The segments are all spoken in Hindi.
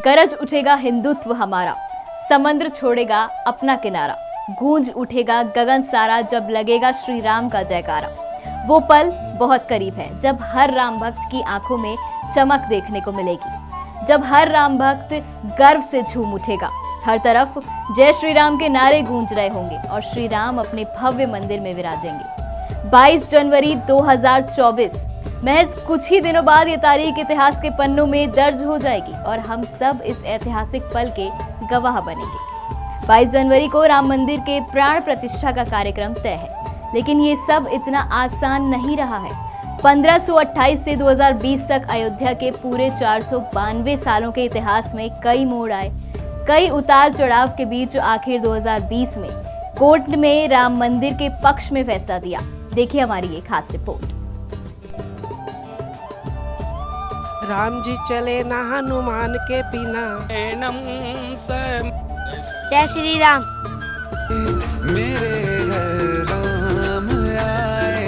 गरज उठेगा हिंदुत्व हमारा, समंदर छोड़ेगा अपना किनारा, गूंज उठेगा गगन सारा जब लगेगा श्री राम का जयकारा। वो पल बहुत करीब है जब हर राम भक्त की आंखों में चमक देखने को मिलेगी, जब हर राम भक्त गर्व से झूम उठेगा। हर तरफ जय श्री राम के नारे गूंज रहे होंगे और श्री राम अपने भव्य मंदिर में विराजेंगे। 22 जनवरी 2024, महज कुछ ही दिनों बाद ये तारीख इतिहास के पन्नों में दर्ज हो जाएगी और हम सब इस ऐतिहासिक पल के गवाह बनेंगे। 22 जनवरी को राम मंदिर के प्राण प्रतिष्ठा का कार्यक्रम तय है, लेकिन ये सब इतना आसान नहीं रहा है। 1528 से 2020 तक अयोध्या के पूरे 492 सालों के इतिहास में कई मोड़ आए, कई उतार चढ़ाव के बीच आखिर 2020 में कोर्ट में राम मंदिर के पक्ष में फैसला दिया। देखिए हमारी ये खास रिपोर्ट। राम जी चले ना हनुमान के बिना। जय श्री राम। मेरे घर राम आए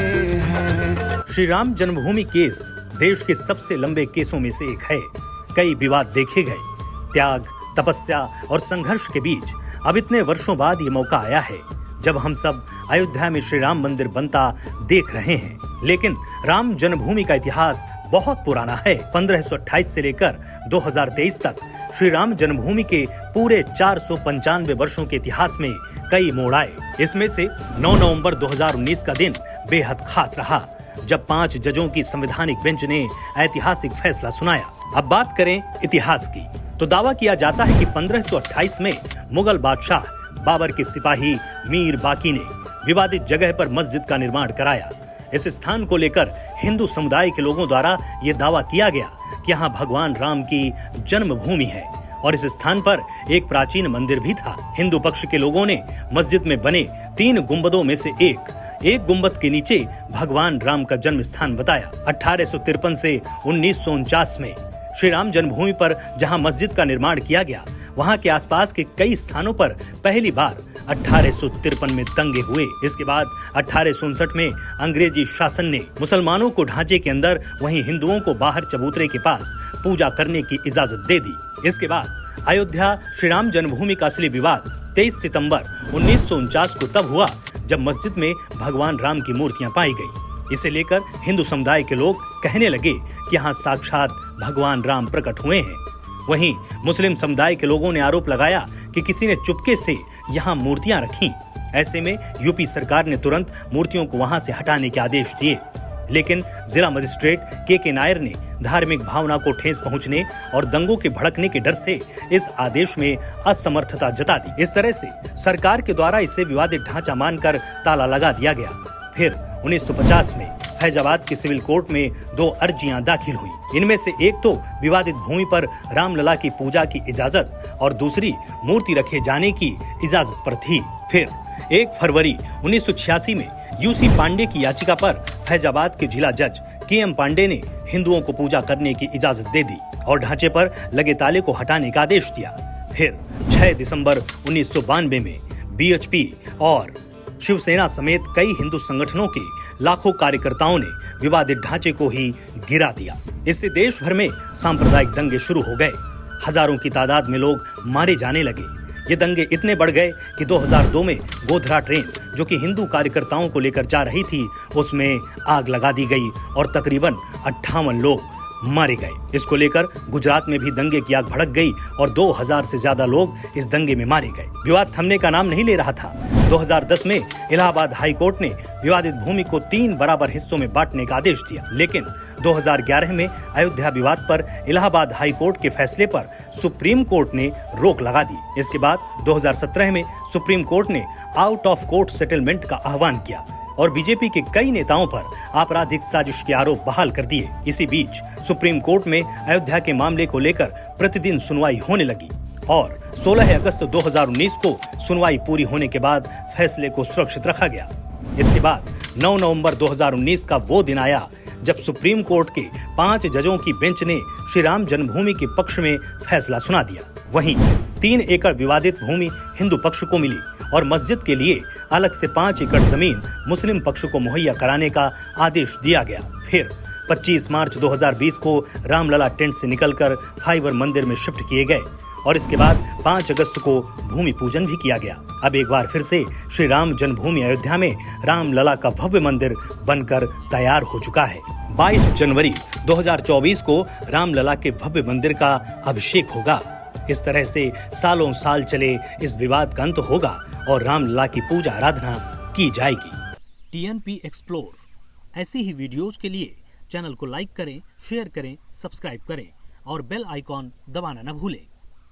हैं। श्री राम जन्मभूमि केस देश के सबसे लंबे केसों में से एक है। कई विवाद देखे गए, त्याग, तपस्या और संघर्ष के बीच अब इतने वर्षों बाद ये मौका आया है जब हम सब अयोध्या में श्री राम मंदिर बनता देख रहे हैं। लेकिन राम जन्मभूमि का इतिहास बहुत पुराना है। 1528 से लेकर 2023 तक श्री राम जन्मभूमि के पूरे 495 वर्षों के इतिहास में कई मोड़ आए। इसमें से 9 नवंबर 2019 का दिन बेहद खास रहा, जब 5 जजों की संवैधानिक बेंच ने ऐतिहासिक फैसला सुनाया। अब बात करें इतिहास की, तो दावा किया जाता है कि 1528 में मुगल बादशाह बाबर के सिपाही मीर बाकी ने विवादित जगह पर मस्जिद का निर्माण कराया। इस स्थान को लेकर हिंदू समुदाय के लोगों द्वारा यह दावा किया गया कि यहाँ भगवान राम की जन्मभूमि है और इस स्थान पर एक प्राचीन मंदिर भी था। हिंदू पक्ष के लोगों ने मस्जिद में बने 3 गुंबदों में से एक गुंबद के नीचे भगवान राम का जन्म स्थान बताया। 1853 से 1949 में श्री राम जन्मभूमि पर जहां मस्जिद का निर्माण किया गया, वहां के आसपास के कई स्थानों पर पहली बार 1853 में दंगे हुए। इसके बाद 1859 में अंग्रेजी शासन ने मुसलमानों को ढांचे के अंदर, वहीं हिंदुओं को बाहर चबूतरे के पास पूजा करने की इजाजत दे दी। इसके बाद अयोध्या श्री राम जन्मभूमि का असली विवाद 23 सितंबर 1949 को तब हुआ जब मस्जिद में भगवान राम की मूर्तियां पाई गई। इसे लेकर हिंदू समुदाय के लोग कहने लगे कि यहाँ साक्षात भगवान राम प्रकट हुए हैं। वहीं मुस्लिम समुदाय के लोगों ने आरोप लगाया कि किसी ने चुपके से यहाँ मूर्तियां रखी। ऐसे में यूपी सरकार ने तुरंत मूर्तियों को वहां से हटाने के आदेश दिए, लेकिन जिला मजिस्ट्रेट के नायर ने धार्मिक भावना को ठेस पहुंचने और दंगों के भड़कने के डर से इस आदेश में असमर्थता जता दी। इस तरह से सरकार के द्वारा इसे विवादित ढांचा मानकर ताला लगा दिया गया। फिर 1950 में फैजाबाद के सिविल कोर्ट में 2 अर्जियां दाखिल हुई। इनमें से एक तो विवादित भूमि पर रामलला की पूजा की इजाजत और दूसरी मूर्ति रखे जाने की इजाजत पर थी। फिर 1 फरवरी 1986 में यूसी पांडे की याचिका पर फैजाबाद के जिला जज के पांडे ने हिंदुओं को पूजा करने की इजाजत दे दी और ढांचे पर लगे ताले को हटाने का आदेश दिया। फिर 6 दिसंबर 1992 में बीएचपी और शिवसेना समेत कई हिंदू संगठनों के लाखों कार्यकर्ताओं ने विवादित ढांचे को ही गिरा दिया। इससे देश भर में सांप्रदायिक दंगे शुरू हो गए। हजारों की तादाद में लोग मारे जाने लगे। ये दंगे इतने बढ़ गए कि 2002 में गोधरा ट्रेन, जो कि हिंदू कार्यकर्ताओं को लेकर जा रही थी, उसमें आग लगा दी गई और तकरीबन 58 लोग मारे गए। इसको लेकर गुजरात में भी दंगे की आग भड़क गई और 2000 से ज्यादा लोग इस दंगे में मारे गए। विवाद थमने का नाम नहीं ले रहा था। 2010 में इलाहाबाद हाई कोर्ट ने विवादित भूमि को 3 बराबर हिस्सों में बांटने का आदेश दिया, लेकिन 2011 में अयोध्या विवाद पर इलाहाबाद हाई कोर्ट के फैसले पर सुप्रीम कोर्ट ने रोक लगा दी। इसके बाद 2017 में सुप्रीम कोर्ट ने आउट ऑफ कोर्ट सेटलमेंट का आह्वान किया और बीजेपी के कई नेताओं पर आपराधिक साजिश के आरोप बहाल कर दिए। इसी बीच सुप्रीम कोर्ट में अयोध्या के मामले को लेकर प्रतिदिन सुनवाई होने लगी और 16 अगस्त 2019 को सुनवाई पूरी होने के बाद फैसले को सुरक्षित रखा गया। इसके बाद 9 नवंबर 2019 का वो दिन आया जब सुप्रीम कोर्ट के 5 जजों की बेंच ने श्री राम जन्मभूमि के पक्ष में फैसला सुना दिया। वहीं 3 एकड़ विवादित भूमि हिंदू पक्ष को मिली और मस्जिद के लिए अलग से 5 एकड़ जमीन मुस्लिम पक्ष को मुहैया कराने का आदेश दिया गया। फिर 25 मार्च 2020 को रामलला टेंट से निकलकर फाइबर मंदिर में शिफ्ट किए गए और इसके बाद 5 अगस्त को भूमि पूजन भी किया गया। अब एक बार फिर से श्री राम जन्मभूमि अयोध्या में रामलला का भव्य मंदिर बनकर तैयार हो चुका है। 22 जनवरी 2024 को रामलला के भव्य मंदिर का अभिषेक होगा। इस तरह से सालों साल चले इस विवाद का अंत होगा और रामलला की पूजा आराधना की जाएगी। TNP एक्सप्लोर ऐसी ही वीडियोज के लिए चैनल को लाइक करें, शेयर करें, सब्सक्राइब करें और बेल आइकॉन दबाना न भूलें।